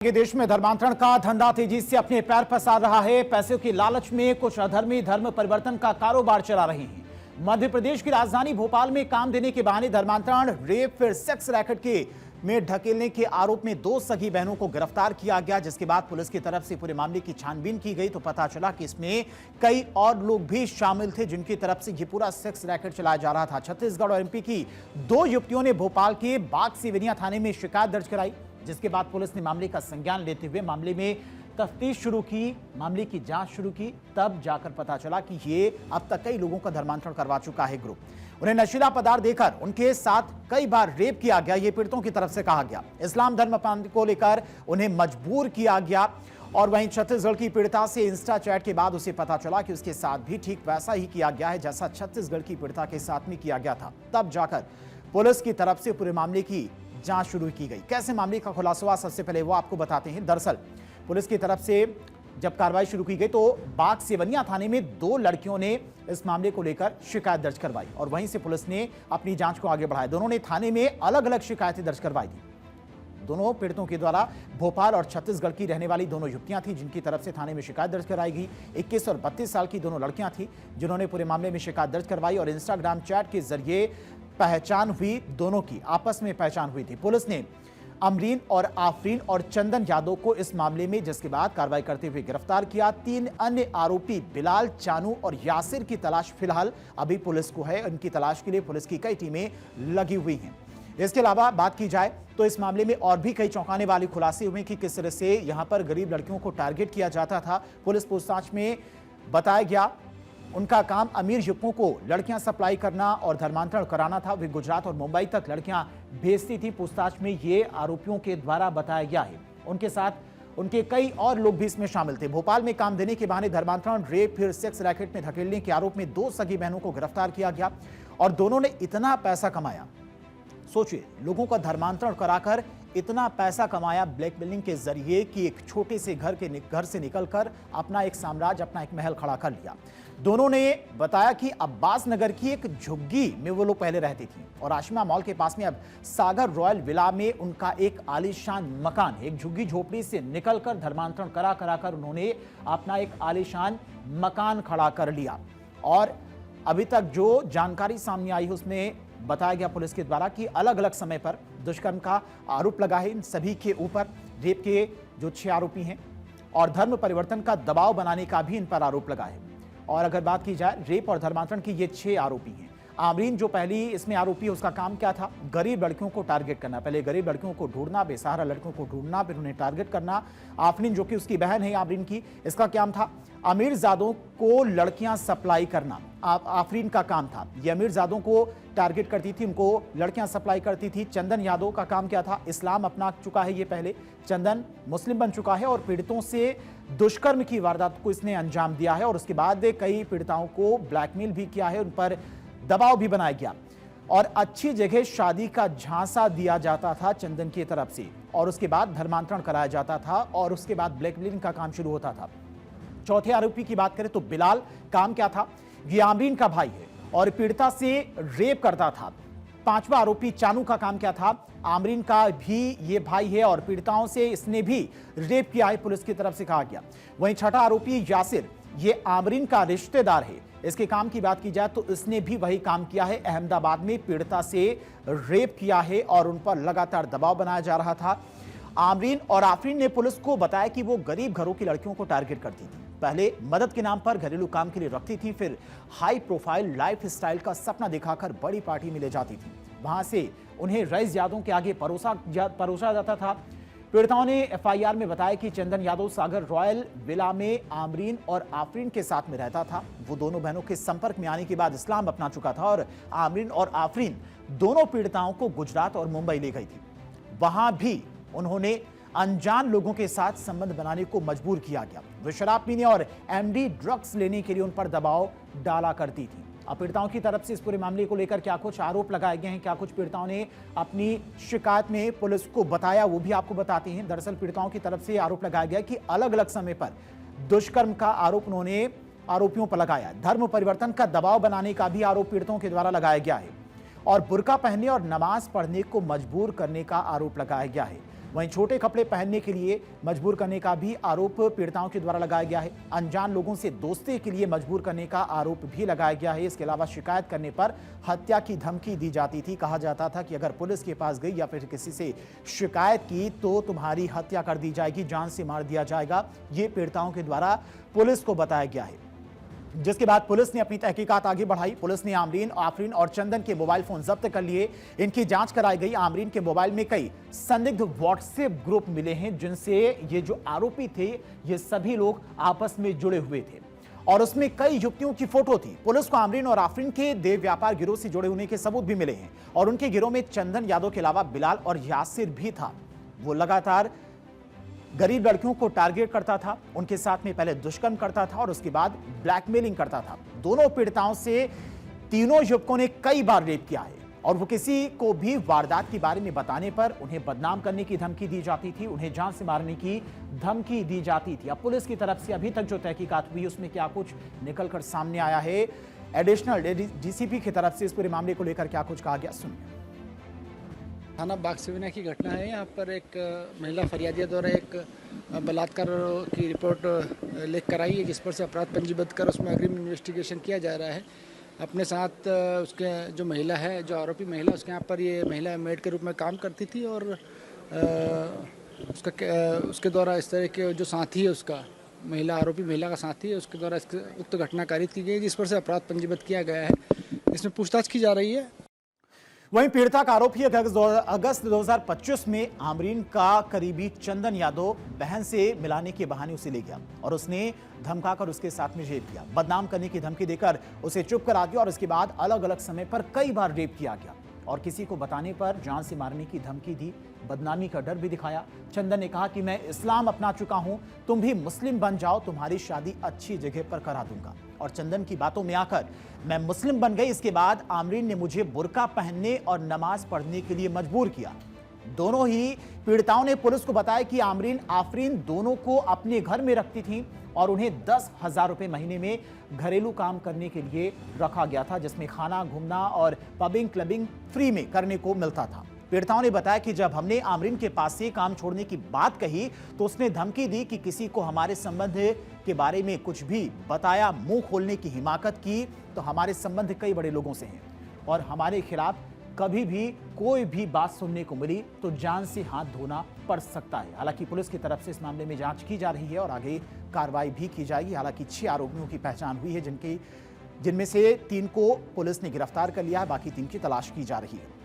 ये देश में धर्मांतरण का धंधा तेजी से अपने पैर पसार रहा है। पैसों की लालच में कुछ अधर्मी धर्म परिवर्तन का कारोबार चला रहे हैं। मध्य प्रदेश की राजधानी भोपाल में काम देने के बहाने धर्मांतरण, रेप, फिर सेक्स रैकेट के में ढकेलने के आरोप में 2 सगी बहनों को गिरफ्तार किया गया, जिसके बाद पुलिस की तरफ से पूरे मामले की छानबीन की गई तो पता चला कि इसमें कई और लोग भी शामिल थे, जिनकी तरफ से ये पूरा सेक्स रैकेट चलाया जा रहा था। छत्तीसगढ़ और एमपी की 2 युवतियों ने भोपाल के बाग सिवनिया थाने में शिकायत दर्ज कराई, जिसके बाद पुलिस ने मामले का संज्ञान लेते हुए मामले में तफ्तीश शुरू की, मामले की जांच शुरू की। तब जाकर पता चला कि ये अब तक कई लोगों का धर्मांतरण करवा चुका है ग्रुप। उन्हें नशीला पदार्थ देकर उनके साथ कई बार रेप किया गया, ये पीड़ितों की तरफ से कहा गया। इस्लाम धर्म को लेकर उन्हें मजबूर किया गया। और वहीं छत्तीसगढ़ की पीड़िता से इंस्टा चैट के बाद उसे पता चला कि उसके साथ भी ठीक वैसा ही किया गया है जैसा छत्तीसगढ़ की पीड़िता के साथ में किया गया था। तब जाकर पुलिस की तरफ से पूरे मामले की जांच शुरू की गई। कैसे मामले का खुलासा हुआ, सबसे पहले वो आपको बताते हैं। दरअसल पुलिस की तरफ से जब कार्रवाई शुरू की गई तो बाग सिवनिया थाने में 2 लड़कियों ने इस मामले को लेकर शिकायत दर्ज करवाई और वहीं से पुलिस ने अपनी जांच को आगे बढ़ाया। दोनों ने थाने में अलग अलग शिकायतें दर्ज करवाई थी। दोनों पीड़ितों के द्वारा भोपाल और छत्तीसगढ़ की रहने वाली दोनों युवतियां थी, जिनकी तरफ से थाने में शिकायत दर्ज कराई गई। 21 और 32 साल की दोनों लड़कियां थी, जिन्होंने पूरे मामले में शिकायत दर्ज करवाई और इंस्टाग्राम चैट के जरिए पहचान हुई। दोनों की आपस में पहचान हुई थी। पुलिस ने अमरीन और आफरीन और चंदन यादव को इस मामले में, जिसके बाद कार्रवाई करते हुए गिरफ्तार किया। 3 अन्य आरोपी बिलाल, चानू और यासिर की तलाश फिलहाल अभी पुलिस को है। इनकी तलाश के लिए पुलिस की कई टीमें लगी हुई हैं। इसके अलावा बात की जाए तो इस मामले में और भी कई चौंकाने वाले खुलासे हुए कि किस तरह से यहां पर गरीब लड़कियों को टारगेट किया जाता था। पुलिस पूछताछ में बताया गया उनका काम अमीर युवकों को लड़कियां सप्लाई करना और धर्मांतरण कराना था। वे गुजरात और मुंबई तक लड़कियां भेजती थी। पूछताछ में ये आरोपियों के द्वारा बताया गया है। उनके साथ उनके कई और लोग भी इसमें शामिल थे। भोपाल में काम देने के बहाने धर्मांतरण, रेप, फिर सेक्स रैकेट में धकेलने के आरोप में 2 सगी बहनों को गिरफ्तार किया गया और दोनों ने इतना पैसा कमाया। सोचिए, लोगों का धर्मांतरण कराकर इतना पैसा कमाया ब्लैकमेलिंग के जरिए कि एक छोटे से घर से निकलकर अपना एक साम्राज्य, अपना एक महल खड़ा कर लिया। दोनों ने बताया कि अब्बास नगर की एक झुग्गी में वो लोग पहले रहती थी और आशिमा मॉल के पास में अब सागर रॉयल विला में उनका एक आलीशान मकान, एक झुग्गी झोपड़ी से निकलकर धर्मांतरण कराकर उन्होंने अपना एक आलीशान मकान खड़ा कर लिया। और अभी तक जो जानकारी सामने आई है उसमें बताया गया पुलिस के द्वारा कि अलग अलग समय पर दुष्कर्म का आरोप लगा है इन सभी के ऊपर। रेप के जो 6 आरोपी हैं और धर्म परिवर्तन का दबाव बनाने का भी इन पर आरोप लगा है। और अगर बात की जाए रेप और धर्मांतरण की, ये 6 आरोपी हैं। आमरीन जो पहली इसमें आरोपी है, उसका काम क्या था? गरीब लड़कियों को टारगेट करना। पहले गरीब लड़कियों को ढूंढना, बेसहारा लड़कियों को ढूंढना, फिर उन्हें टारगेट करना। आफरीन जो कि उसकी बहन है आमरीन की, इसका काम था अमीरजादों को लड़कियां सप्लाई करना। आफरीन का काम था, ये अमीरजादों को टारगेट करती थी, उनको लड़कियां सप्लाई करती थी। चंदन यादव का काम क्या था? इस्लाम अपना चुका है ये पहले, चंदन मुस्लिम बन चुका है और पीड़ितों से दुष्कर्म की वारदात को इसने अंजाम दिया है और उसके बाद कई पीड़िताओं को ब्लैकमेल भी किया है, उन पर दबाव भी बनाया गया और अच्छी जगह शादी का झांसा दिया जाता था चंदन की तरफ से और उसके बाद धर्मांतरण कराया जाता था और उसके बाद ब्लैकमेलिंग का काम शुरू होता था। चौथे आरोपी की बात करें तो बिलाल, काम क्या था? ये आमरीन का भाई है और पीड़िता से रेप करता था। 5वां आरोपी चानू का काम क्या था? आमरीन का भी ये भाई है और पीड़िताओं से इसने भी रेप किया है, पुलिस की तरफ से कहा गया। वहीं 6ठा आरोपी यासिर, ये आमरीन का रिश्तेदार है। इसके काम की बात की जाए तो इसने भी वही काम किया है, अहमदाबाद में पीड़िता से रेप किया है और उन पर लगातार दबाव बनाया जा रहा था। आमरीन और आफरीन ने पुलिस को बताया कि वो गरीब घरों की लड़कियों को टारगेट करती थी। पहले मदद के नाम पर घरेलू काम के लिए रखती थी, फिर हाई प्रोफाइल लाइफ स्टाइल का सपना दिखाकर बड़ी पार्टी में ले जाती थी। वहां से उन्हें रईस यादव के आगे परोसा जाता था। पीड़िताओं ने एफआईआर में बताया कि चंदन यादव सागर रॉयल विला में आमरीन और आफरीन के साथ में रहता था। वो दोनों बहनों के संपर्क में आने के बाद इस्लाम अपना चुका था और आमरीन और आफरीन दोनों पीड़िताओं को गुजरात और मुंबई ले गई थी। वहां भी उन्होंने अनजान लोगों के साथ संबंध बनाने को मजबूर किया गया। वे शराब पीने और एमडी ड्रग्स लेने के लिए उन पर दबाव डाला करती थी। अब पीड़िताओं की तरफ से इस पूरे मामले को लेकर क्या कुछ आरोप लगाए गए हैं, क्या कुछ पीड़िताओं ने अपनी शिकायत में पुलिस को बताया, वो भी आपको बताते हैं। दरअसल पीड़िताओं की तरफ से आरोप लगाया गया कि अलग अलग समय पर दुष्कर्म का आरोप उन्होंने आरोपियों पर लगाया। धर्म परिवर्तन का दबाव बनाने का भी आरोप पीड़ितों के द्वारा लगाया गया है और बुर्का पहनने और नमाज पढ़ने को मजबूर करने का आरोप लगाया गया है। वहीं छोटे कपड़े पहनने के लिए मजबूर करने का भी आरोप पीड़िताओं के द्वारा लगाया गया है। अनजान लोगों से दोस्ती के लिए मजबूर करने का आरोप भी लगाया गया है। इसके अलावा शिकायत करने पर हत्या की धमकी दी जाती थी। कहा जाता था कि अगर पुलिस के पास गई या फिर किसी से शिकायत की तो तुम्हारी हत्या कर दी जाएगी, जान से मार दिया जाएगा। ये पीड़िताओं के द्वारा पुलिस को बताया गया है, जिसके बाद पुलिस ने अपनी तहकीकात आगे बढ़ाई। पुलिस ने आमरीन, आफरीन और चंदन के मोबाइल फोन जब्त कर लिए। इनकी जांच कराई गई। आमरीन के मोबाइल में कई संदिग्ध व्हाट्सएप ग्रुप मिले हैं, जिनसे ये जो आरोपी थे ये सभी लोग आपस में जुड़े हुए थे और उसमें कई युवतियों की फोटो थी। पुलिस को आमरीन और आफरीन के देह व्यापार गिरोह से जुड़े होने के सबूत भी मिले हैं और उनके गिरोह में चंदन यादव के अलावा बिलाल और यासिर भी था। वो लगातार गरीब लड़कियों को टारगेट करता था, उनके साथ में पहले दुष्कर्म करता था और उसके बाद ब्लैकमेलिंग करता था। दोनों पीड़िताओं से तीनों युवकों ने कई बार रेप किया है और वो किसी को भी वारदात के बारे में बताने पर उन्हें बदनाम करने की धमकी दी जाती थी, उन्हें जान से मारने की धमकी दी जाती थी। अब पुलिस की तरफ से अभी तक जो तहकीकात हुई उसमें क्या कुछ निकलकर सामने आया है, एडिशनल डीसीपी की तरफ से इस पूरे मामले को लेकर क्या कुछ कहा गया, सुनिए। थाना बागसिवना की घटना है। यहाँ पर एक महिला फरियादिया द्वारा एक बलात्कार की रिपोर्ट लिख कर आई है, जिस पर से अपराध पंजीबद्ध कर उसमें अग्रिम इन्वेस्टिगेशन किया जा रहा है। अपने साथ उसके जो महिला है, जो आरोपी महिला, उसके यहाँ पर ये महिला मेड के रूप में काम करती थी और उसके द्वारा इस तरह के जो साथी है, उसका महिला आरोपी महिला का साथी है, उसके द्वारा उक्त घटना कारित की गई, जिस पर से अपराध पंजीबद्ध किया गया है। इसमें पूछताछ की जा रही है। वहीं पीड़िता का आरोप है कि अगस्त 2025 में आमरीन का करीबी चंदन यादव बहन से मिलाने के बहाने उसे ले गया और उसने धमकाकर उसके साथ में रेप किया, बदनाम करने की धमकी देकर उसे चुप करा दिया और इसके बाद अलग अलग समय पर कई बार रेप किया गया और किसी को बताने पर जान से मारने की धमकी दी, बदनामी का डर भी दिखाया। चंदन ने कहा कि मैं इस्लाम अपना चुका हूं, तुम भी मुस्लिम बन जाओ, तुम्हारी शादी अच्छी जगह पर करा दूंगा। और चंदन की बातों में आकर मैं मुस्लिम बन गई। इसके बाद आमरीन ने मुझे बुर्का पहनने और नमाज पढ़ने के लिए मजबूर किया। दोनों ही पीड़िताओं ने पुलिस को बताया कि आमरीन, आफरीन दोनों को अपने घर में रखती थी और उन्हें 10,000 रुपए महीने में घरेलू काम करने के लिए रखा गया था, जिसमें खाना, घूमना और पबिंग, क्लबिंग फ्री में करने को मिलता था। पीड़िताओं ने बताया कि जब हमने आमरीन के पास से काम छोड़ने की बात कही तो उसने धमकी दी कि किसी को हमारे संबंध के बारे में कुछ भी बताया, मुंह खोलने की हिमाकत की तो हमारे संबंध कई बड़े लोगों से हैं और हमारे खिलाफ कभी भी कोई भी बात सुनने को मिली तो जान से हाथ धोना पड़ सकता है। हालांकि पुलिस की तरफ से इस मामले में जांच की जा रही है और आगे कार्रवाई भी की जाएगी। हालांकि 6 आरोपियों की पहचान हुई है, जिनमें से 3 को पुलिस ने गिरफ्तार कर लिया है, बाकी 3 की तलाश की जा रही है।